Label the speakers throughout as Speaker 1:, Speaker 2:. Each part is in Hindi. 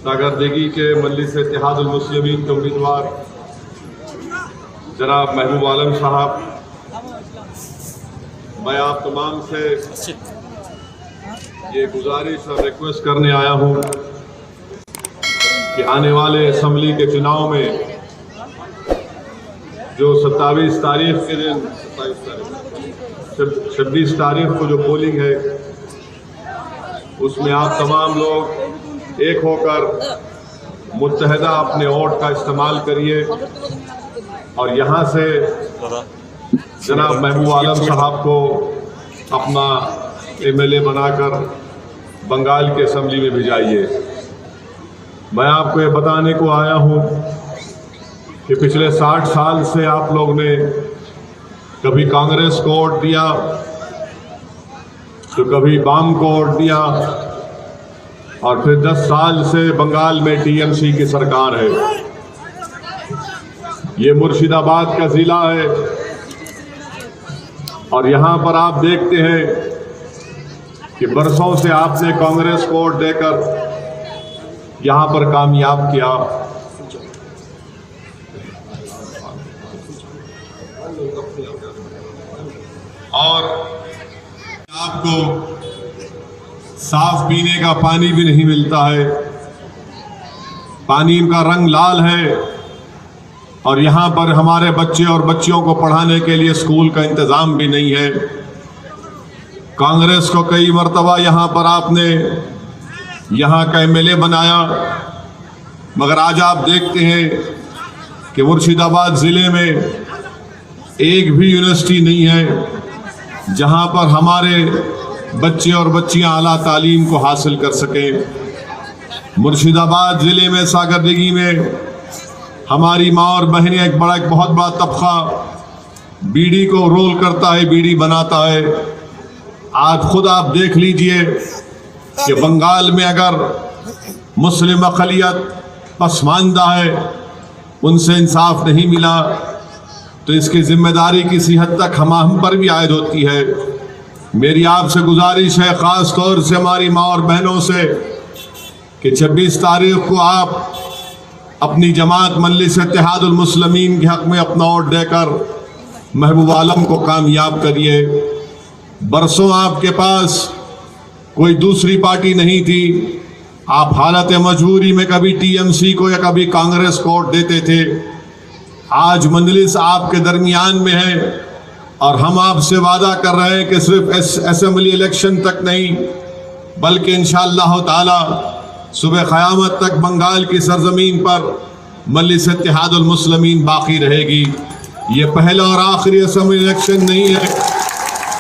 Speaker 1: सागरदेगी के मजलिस इत्तेहादुल मुस्लिमीन के उम्मीदवार जनाब महबूब आलम साहब, मैं आप तमाम से ये गुजारिश और रिक्वेस्ट करने आया हूँ कि आने वाले असम्बली के चुनाव में जो 27 तारीख के दिन 26 तारीख को जो पोलिंग है उसमें आप तमाम लोग एक होकर मुत्तहदा अपने वोट का इस्तेमाल करिए और यहाँ से जनाब महबूब आलम साहब को अपना MLA बनाकर बंगाल के असम्बली में भिजाइए। मैं आपको ये बताने को आया हूँ कि पिछले 60 साल से आप लोग ने कभी कांग्रेस को वोट दिया तो कभी वाम को वोट दिया और फिर 10 साल से बंगाल में TMC की सरकार है। ये मुर्शिदाबाद का जिला है और यहाँ पर आप देखते हैं कि बरसों से आपने कांग्रेस को वोट देकर यहाँ पर कामयाब किया। और आपको साफ पीने का पानी भी नहीं मिलता है, पानी का रंग लाल है और यहाँ पर हमारे बच्चे और बच्चियों को पढ़ाने के लिए स्कूल का इंतज़ाम भी नहीं है। कांग्रेस को कई मर्तबा यहाँ पर आपने यहाँ का MLA बनाया, मगर आज आप देखते हैं कि मुर्शिदाबाद ज़िले में एक भी यूनिवर्सिटी नहीं है जहाँ पर हमारे बच्चे और बच्चियाँ आला तालीम को हासिल कर सकें। मुर्शिदाबाद ज़िले में सागरदेगी में हमारी माँ और बहनें एक बहुत बड़ा तबका बीड़ी को रोल करता है, बीड़ी बनाता है। आज खुद आप देख लीजिए कि बंगाल में अगर मुस्लिम अक़लियत पसमानदा है, उनसे इंसाफ नहीं मिला तो इसकी जिम्मेदारी किसी हद तक हम पर भी आयद होती है। मेरी आपसे गुजारिश है, ख़ास तौर से हमारी माँ और बहनों से, कि 26 तारीख को आप अपनी जमात मजलिस इत्तेहादुल मुस्लिमीन के हक़ में अपना वोट देकर महबूब आलम को कामयाब करिए। बरसों आपके पास कोई दूसरी पार्टी नहीं थी, आप हालत मजबूरी में कभी TMC को या कभी कांग्रेस को वोट देते थे। आज मजलिस आपके दरमियान में है और हम आपसे वादा कर रहे हैं कि सिर्फ असेंबली इलेक्शन तक नहीं बल्कि इंशाअल्लाह ताला सुबह क़यामत तक बंगाल की सरजमीन पर मजलिस इत्तेहादुल मुस्लिमीन बाकी रहेगी। ये पहला और आखिरी असेंबली इलेक्शन नहीं है,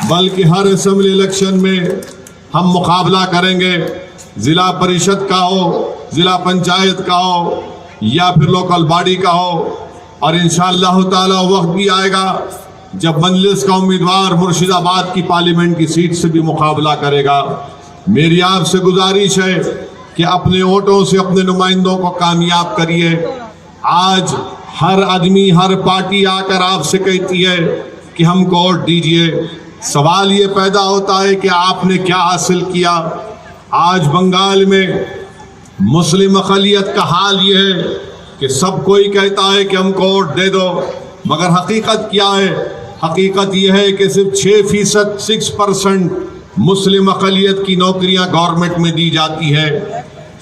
Speaker 1: बल्कि हर असेंबली इलेक्शन में हम मुकाबला करेंगे। ज़िला परिषद का हो, ज़िला पंचायत का हो या फिर लोकल बॉडी का हो, और इंशाअल्लाह ताला वक्त भी आएगा जब मजलिस का उम्मीदवार मुर्शिदाबाद की पार्लियामेंट की सीट से भी मुकाबला करेगा। मेरी आपसे गुजारिश है कि अपने वोटों से अपने नुमाइंदों को कामयाब करिए। आज हर आदमी, हर पार्टी आकर आपसे कहती है कि हमको वोट दीजिए। सवाल ये पैदा होता है कि आपने क्या हासिल किया। आज बंगाल में मुस्लिम अक़लियत का हाल ये है कि सब कोई कहता है कि हमको वोट दे दो, मगर हकीकत क्या है? हकीकत यह है कि सिर्फ 6% मुस्लिम अक़लियत की नौकरियां गवर्नमेंट में दी जाती है।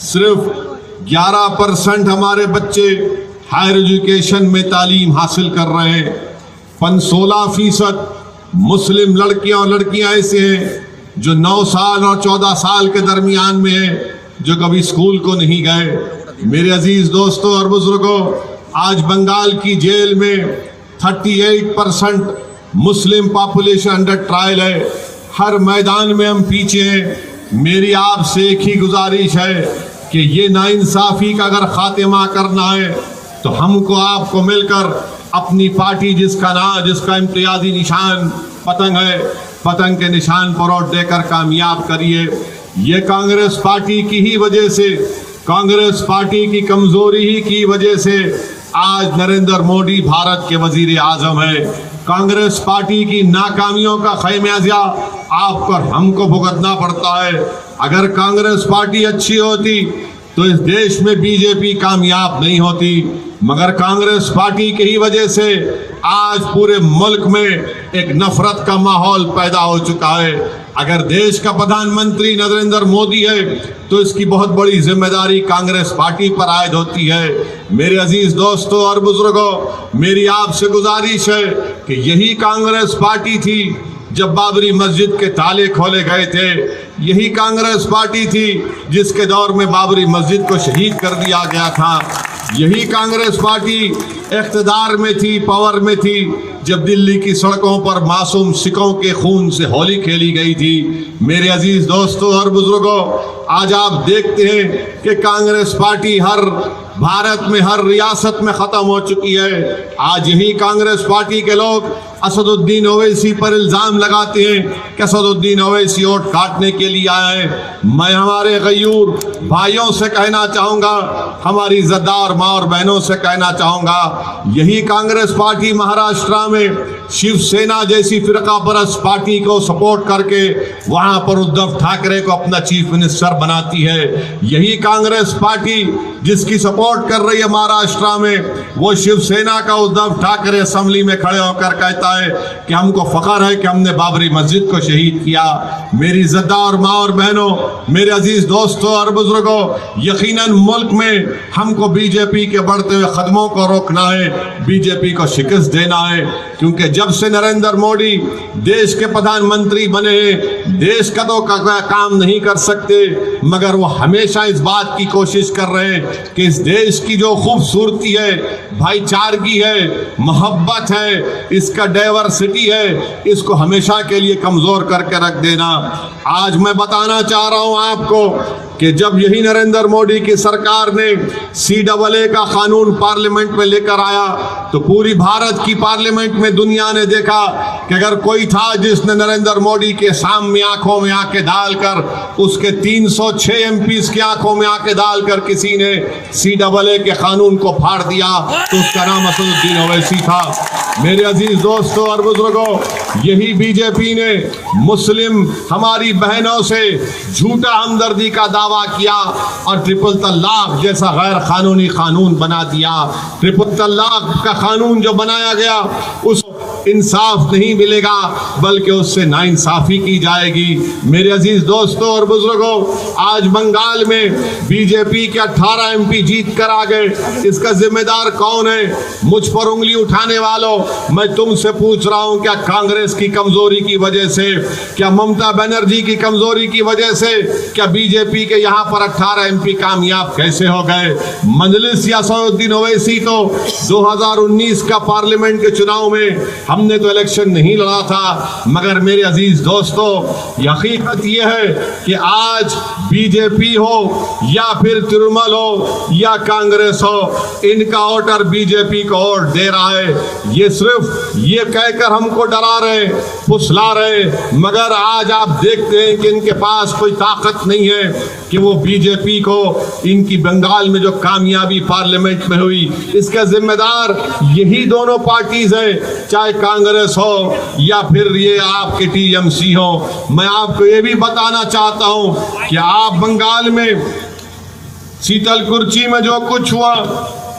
Speaker 1: सिर्फ 11% हमारे बच्चे हायर एजुकेशन में तालीम हासिल कर रहे हैं। 16% मुस्लिम लड़कियां और लड़कियां ऐसे हैं जो 9 साल और 14 साल के दरमियान में हैं, जो कभी स्कूल को नहीं गए। मेरे अजीज दोस्तों और बुजुर्गों, आज बंगाल की जेल में 38% मुस्लिम पॉपुलेशन अंडर ट्रायल है। हर मैदान में हम पीछे हैं। मेरी आपसे एक ही गुजारिश है कि ये नाइंसाफ़ी का अगर खात्मा करना है तो हमको आपको मिलकर अपनी पार्टी जिसका इम्तियाजी निशान पतंग है, पतंग के निशान पर वोट देकर कामयाब करिए। ये कांग्रेस पार्टी की ही वजह से, कांग्रेस पार्टी की कमजोरी ही की वजह से आज नरेंद्र मोदी भारत के वजीर आजम है। कांग्रेस पार्टी की नाकामियों का खमियाजा आप पर हमको भुगतना पड़ता है। अगर कांग्रेस पार्टी अच्छी होती तो इस देश में बीजेपी कामयाब नहीं होती, मगर कांग्रेस पार्टी की ही वजह से आज पूरे मुल्क में एक नफरत का माहौल पैदा हो चुका है। अगर देश का प्रधानमंत्री नरेंद्र मोदी है तो इसकी बहुत बड़ी जिम्मेदारी कांग्रेस पार्टी पर आयद होती है। मेरे अजीज दोस्तों और बुजुर्गों, मेरी आपसे गुजारिश है कि यही कांग्रेस पार्टी थी जब बाबरी मस्जिद के ताले खोले गए थे, यही कांग्रेस पार्टी थी जिसके दौर में बाबरी मस्जिद को शहीद कर दिया गया था, यही कांग्रेस पार्टी इख्तिदार में थी, पावर में थी जब दिल्ली की सड़कों पर मासूम सिखों के खून से होली खेली गई थी। मेरे अजीज दोस्तों और बुजुर्गों, आज आप देखते हैं कि कांग्रेस पार्टी हर भारत में हर रियासत में ख़त्म हो चुकी है। आज यही कांग्रेस पार्टी के लोग असदुद्दीन ओवैसी पर इल्ज़ाम लगाते हैं कि असदुद्दीन ओवैसी वोट काटने के लिए आए हैं। मैं हमारे गयूर भाइयों से कहना चाहूँगा, हमारी इज़्ज़तदार माँ और बहनों से कहना चाहूँगा, यही कांग्रेस पार्टी महाराष्ट्र में शिवसेना जैसी फिरका परस्त पार्टी को सपोर्ट करके वहाँ पर उद्धव ठाकरे को अपना चीफ मिनिस्टर बनाती है। यही कांग्रेस पार्टी जिसकी सपोर्ट कर रही है महाराष्ट्र में, वो शिवसेना का उद्धव ठाकरे असेंबली में खड़े होकर कहता है कि हमको फख्र है कि हमने बाबरी मस्जिद को शहीद किया। मेरी इज़्ज़तदार माँ और बहनों, मेरे अजीज दोस्तों और बुजुर्गों, यकीनन मुल्क में हमको बीजेपी के बढ़ते हुए कदमों को रोकना है, बीजेपी को शिकस्त देना है, क्योंकि जब से नरेंद्र मोदी देश के प्रधानमंत्री बने हैं, देश का तो काम नहीं कर सकते, मगर वो हमेशा इस बात की कोशिश कर रहे हैं कि इस देश की जो खूबसूरती है, भाईचारगी है, मोहब्बत है, इसका डाइवर्सिटी है, इसको हमेशा के लिए कमज़ोर करके रख देना। आज मैं बताना चाह रहा हूँ आपको कि जब यही नरेंद्र मोदी की सरकार ने CAA का कानून पार्लियामेंट में लेकर आया तो पूरी भारत की पार्लियामेंट में दुनिया ने देखा कि अगर कोई था जिसने नरेंद्र मोदी के सामने आंखों में आंखें डालकर उसके 306 MPs की आंखों में आंखें डालकर किसी ने CAA के कानून को फाड़ दिया तो उसका नाम असदुद्दीन ओवैसी था। मेरे अजीज दोस्तों और बुजुर्गों, यही बीजेपी ने मुस्लिम हमारी बहनों से झूठा हमदर्दी का दावा किया और ट्रिपल तलाक जैसा गैर कानूनी कानून बना दिया। ट्रिपल तलाक का कानून जो बनाया गया उस इंसाफ नहीं मिलेगा बल्कि उससे नाइंसाफी की जाएगी। मेरे अजीज दोस्तों और बुजुर्गों, आज बंगाल में बीजेपी के 18 MP जीत कर आ गए, इसका जिम्मेदार कौन है? मुझ पर उंगली उठाने वालों, मैं तुमसे पूछ रहा हूं, क्या कांग्रेस की कमजोरी की वजह से, क्या ममता बनर्जी की कमजोरी की वजह से, क्या बीजेपी के यहाँ पर 18 MP कामयाब कैसे हो गए? मजलिस या असदुद्दीन ओवैसी तो 2019 का पार्लियामेंट के चुनाव में हमने तो इलेक्शन नहीं लड़ा था, मगर मेरे अजीज दोस्तों, हकीकत यह है कि आज बीजेपी हो या फिर तृणमूल हो या कांग्रेस हो, इनका वोटर बीजेपी को वोट दे रहा है। ये सिर्फ ये कहकर हमको डरा रहे, फुसला रहे, मगर आज आप देखते हैं कि इनके पास कोई ताकत नहीं है कि वो बीजेपी को, इनकी बंगाल में जो कामयाबी पार्लियामेंट में हुई, इसका जिम्मेदार यही दोनों पार्टीज है, चाहे कांग्रेस हो या फिर ये आपके TMC हो। मैं आपको ये भी बताना चाहता हूं कि आप बंगाल में शीतलकुची में जो कुछ हुआ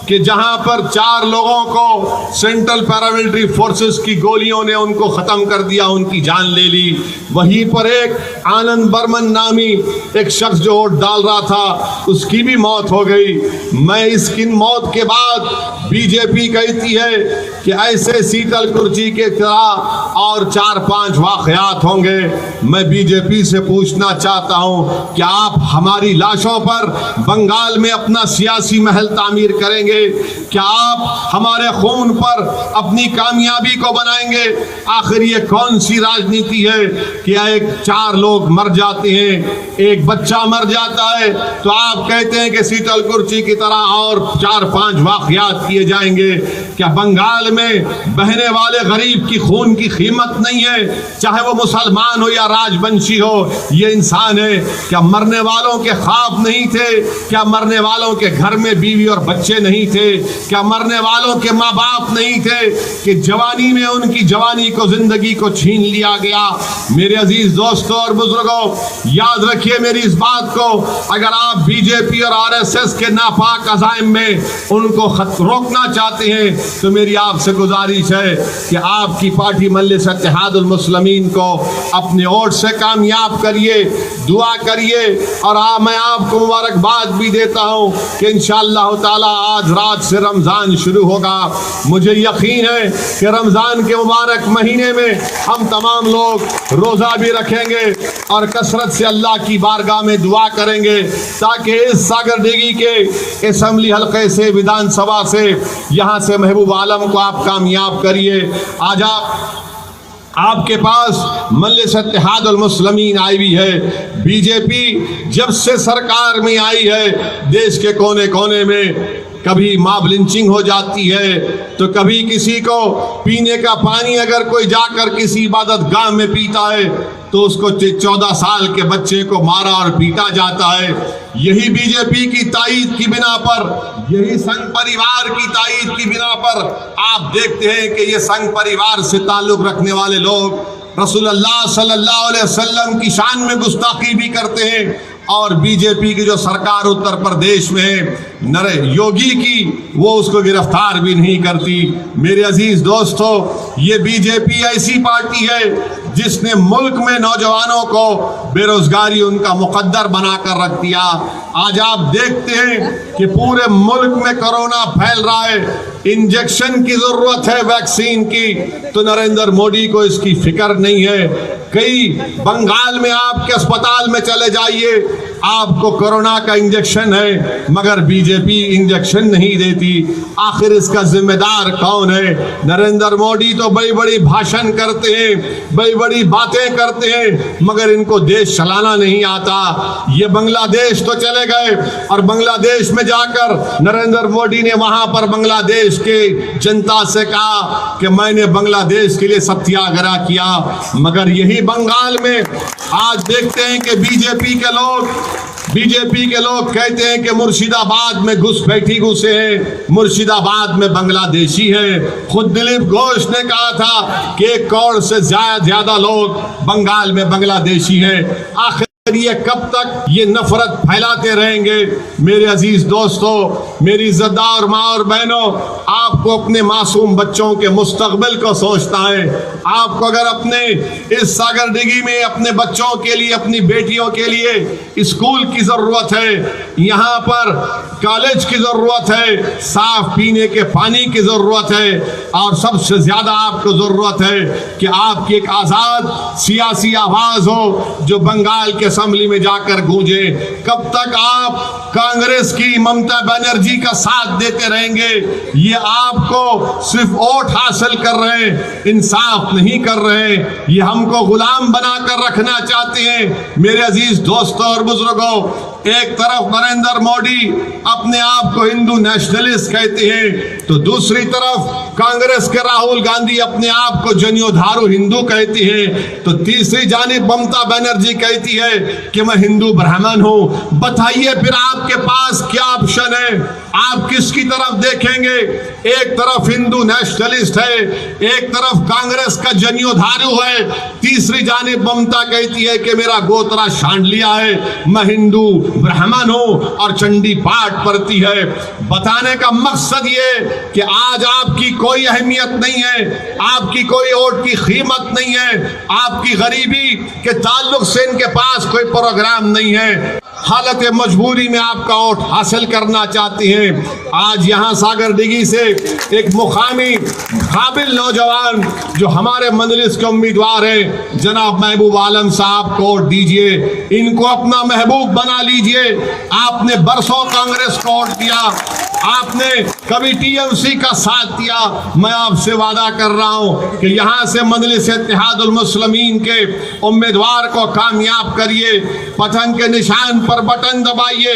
Speaker 1: कि जहां पर 4 लोगों को सेंट्रल पैरामिलिट्री फोर्सेस की गोलियों ने उनको खत्म कर दिया, उनकी जान ले ली, वहीं पर एक आनंद बर्मन नामी एक शख्स जो वोट डाल रहा था उसकी भी मौत हो गई। मैं इसकी मौत के बाद बीजेपी कहती है कि ऐसे शीतलकुची के तरह और 4-5 वाकयात होंगे। मैं बीजेपी से पूछना चाहता हूं, क्या आप हमारी लाशों पर बंगाल में अपना सियासी महल तामीर करेंगे? क्या आप हमारे खून पर अपनी कामयाबी को बनाएंगे? आखिर ये कौन सी राजनीति है कि एक 4 लोग मर जाते हैं, एक बच्चा मर जाता है तो आप कहते हैं कि शीतलकुची की तरह और 4-5 वाकयात किए जाएंगे? क्या बंगाल में बहने वाले गरीब की खून की कीमत नहीं है, चाहे वो मुसलमान हो या राजवंशी हो? ये इंसान है। क्या मरने वालों के ख्वाब नहीं थे? क्या मरने वालों के घर में बीवी और बच्चे नहीं नहीं थे? क्या मरने वालों के माँ बाप नहीं थे कि जवानी में उनकी जवानी को, जिंदगी को छीन लिया गया? मेरे अजीज दोस्तों और बुजुर्गों, याद रखिए मेरी इस बात को, अगर आप बीजेपी और आरएसएस के नापाक अज़ाइम में उनको रोकना चाहते हैं तो मेरी आपसे गुजारिश है कि आपकी पार्टी मजलिस इत्तेहादुल मुस्लिमीन को अपने वोट से कामयाब करिए, दुआ करिए। और मैं आपको मुबारकबाद भी देता हूं कि इंशाअल्लाह ताला आज रात से रमज़ान शुरू होगा। मुझे यकीन है कि रमज़ान के मुबारक महीने में हम तमाम लोग रोज़ा भी रखेंगे और कसरत से अल्लाह की बारगाह में दुआ करेंगे ताकि इस सागरदिघी के असम्बली हल्के से, विधानसभा से, यहाँ से महबूब आलम को आप कामयाब करिए। आज आपके पास मजलिस इत्तेहादुल मुस्लिमीन आई हुई है। बीजेपी जब से सरकार में आई है, देश के कोने कोने में कभी मॉब लिंचिंग हो जाती है, तो कभी किसी को पीने का पानी अगर कोई जाकर किसी इबादत गाह में पीता है तो उसको 14 साल के बच्चे को मारा और पीटा जाता है। यही बीजेपी की ताईद की बिना पर, यही संघ परिवार की ताईद की बिना पर आप देखते हैं कि ये संघ परिवार से ताल्लुक रखने वाले लोग रसूलुल्लाह सल्लल्लाहु अलैहि वसल्लम की शान में गुस्ताखी भी करते हैं। और बीजेपी की जो सरकार उत्तर प्रदेश में है नरे योगी की, वो उसको गिरफ्तार भी नहीं करती। मेरे अजीज दोस्तों, ये बीजेपी ऐसी पार्टी है जिसने मुल्क में नौजवानों को बेरोजगारी उनका मुकद्दर बनाकर रख दिया। आज आप देखते हैं कि पूरे मुल्क में कोरोना फैल रहा है, इंजेक्शन की जरूरत है वैक्सीन की, तो नरेंद्र मोदी को इसकी फिक्र नहीं है। कई बंगाल में आपके अस्पताल में चले जाइए, आपको कोरोना का इंजेक्शन है मगर बीजेपी इंजेक्शन नहीं देती। आखिर इसका जिम्मेदार कौन है? नरेंद्र मोदी तो बड़ी बड़ी भाषण करते हैं, बड़ी बड़ी बातें करते हैं, मगर इनको देश चलाना नहीं आता। ये बांग्लादेश तो चले गए और बांग्लादेश में जाकर नरेंद्र मोदी ने वहां पर बांग्लादेश के जनता से कहा कि मैंने बांग्लादेश के लिए सत्याग्रह किया, मगर यही बंगाल में आज देखते हैं कि बीजेपी के लोग कहते हैं कि मुर्शिदाबाद में घुसपैठी घुसे हैं, मुर्शिदाबाद में बांग्लादेशी हैं। खुद दिलीप घोष ने कहा था कि 1 करोड़ से ज्यादा लोग बंगाल में बांग्लादेशी हैं। आखिर ये कब तक ये नफरत फैलाते रहेंगे? मेरे अजीज दोस्तों, मेरी इज्जतदार माँ और बहनों, आपको अपने मासूम बच्चों के मुस्तकबिल को सोचना है। आपको अगर अपने इस सागरदिघी में अपने बच्चों के लिए, अपनी बेटियों के लिए स्कूल की जरूरत है, यहाँ पर कॉलेज की जरूरत है, साफ पीने के पानी की जरूरत है, और सबसे ज्यादा आपको जरूरत है कि आपकी एक आजाद सियासी आवाज हो जो बंगाल के असेंबली में जाकर गूंजे। कब तक आप कांग्रेस की ममता बनर्जी का साथ देते रहेंगे? ये आपको सिर्फ वोट हासिल कर रहे हैं, इंसाफ नहीं कर रहे, ये हमको गुलाम बनाकर रखना चाहते हैं। मेरे अजीज दोस्तों और बुजुर्गों, एक तरफ नरेंद्र मोदी अपने आप को हिंदू नेशनलिस्ट कहते हैं, तो दूसरी तरफ कांग्रेस के राहुल गांधी अपने आप को जनियोधारू हिंदू कहती है, तो तीसरी जानिब ममता बनर्जी कहती है कि मैं हिंदू ब्राह्मण हूं। बताइए फिर आपके पास क्या ऑप्शन है? आप किसकी तरफ देखेंगे? एक तरफ हिंदू नेशनलिस्ट है, एक तरफ कांग्रेस का जनियोधारू है, तीसरी जानिब ममता कहती है कि मेरा गोत्रा छांट लिया है, मैं हिंदू ब्राह्मण हूं और चंडी पाठ पढ़ती है। बताने का मकसद ये कि आज आपकी कोई अहमियत नहीं है, आपकी कोई वोट की कीमत नहीं है, आपकी गरीबी के ताल्लुक से इनके पास कोई प्रोग्राम नहीं है। हालत मजबूरी में आपका वोट हासिल करना चाहती हैं। आज यहाँ सागरदिघी से एक मुकामी काबिल नौजवान जो हमारे मजलिस के उम्मीदवार हैं, जनाब महबूब आलम साहब को वोट दीजिए, इनको अपना महबूब बना लीजिए। आपने बरसों कांग्रेस को वोट दिया, आपने कभी टीएमसी का साथ दिया। मैं आपसे वादा कर रहा हूं कि यहाँ से मजलिस इत्तेहादुल मुस्लिमीन के उम्मीदवार को कामयाब करिए, पतन के निशान पर बटन दबाइए,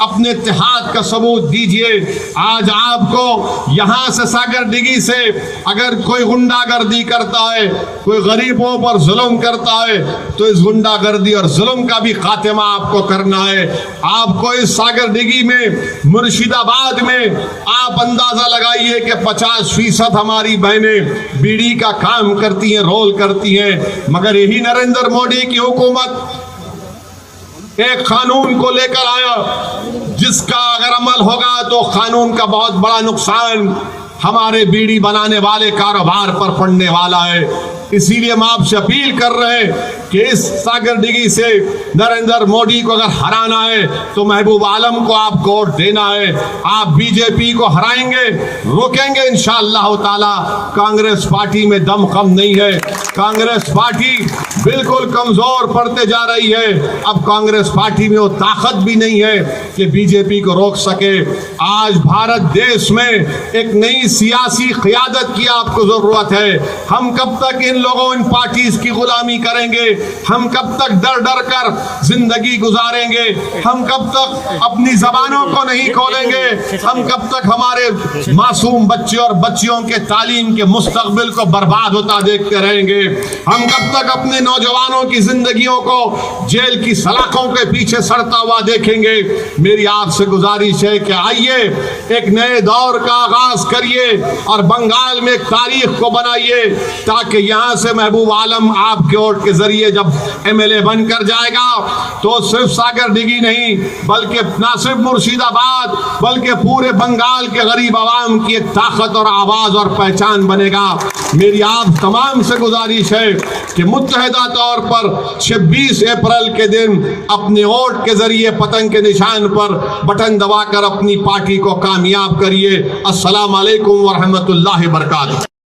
Speaker 1: अपने इत्तेहाद का सबूत दीजिए। आज आपको यहाँ से सागरदिघी से अगर कोई गुंडागर्दी करता है, कोई गरीबों पर जुल्म करता है, तो इस गुंडागर्दी और जुल्म का भी खात्मा आपको करना है। आपको इस सागरदिघी में, मुर्शिदाबाद में में आप अंदाजा लगाइए कि 50% हमारी बहनें बीड़ी का काम करती हैं, रोल करती हैं। मगर यही नरेंद्र मोदी की हुकूमत एक कानून को लेकर आया जिसका अगर अमल होगा तो कानून का बहुत बड़ा नुकसान हमारे बीड़ी बनाने वाले कारोबार पर पड़ने वाला है। इसीलिए हम आपसे अपील कर रहे हैं कि इस सागरदिघी से नरेंद्र मोदी को अगर हराना है तो महबूब आलम को आप वोट देना है। आप बीजेपी को हराएंगे, रोकेंगे इंशाअल्लाह ताला। कांग्रेस पार्टी में दम कम नहीं है, कांग्रेस पार्टी बिल्कुल कमजोर पड़ते जा रही है। अब कांग्रेस पार्टी में वो ताकत भी नहीं है कि बीजेपी को रोक सके। आज भारत देश में एक नई सियासी क़यादत की आपको जरूरत है। हम कब तक इन लोगों, इन पार्टीज की गुलामी करेंगे? हम कब तक डर डर कर जिंदगी गुजारेंगे? हम कब तक अपनी जबानों को नहीं खोलेंगे? हम कब तक हमारे मासूम बच्चे और बच्चियों के तालीम के मुस्तकबिल को बर्बाद होता देखते रहेंगे? हम कब तक अपने नौजवानों की जिंदगियों को जेल की सलाखों के पीछे सड़ता हुआ देखेंगे? मेरी आपसे गुजारिश है कि आइए एक नए दौर का आगाज करिए और बंगाल में एक तारीख को बनाइए, ताकि यहाँ से महबूब आलम आपके वोट के जरिए जब एमएलए बनकर जाएगा तो सिर्फ सागरदिघी नहीं बल्कि ना सिर्फ मुर्शिदाबाद बल्कि पूरे बंगाल के गरीब आवाम की एक ताकत और आवाज और पहचान बनेगा। मेरी आप तमाम से गुजारिश है कि मुत्तहिदा तौर पर 26 अप्रैल के दिन अपने वोट के जरिए पतंग के निशान पर बटन दबाकर अपनी पार्टी को कामयाब करिए। अस्सलाम वालेकुम व रहमतुल्लाहि व बरकातहू।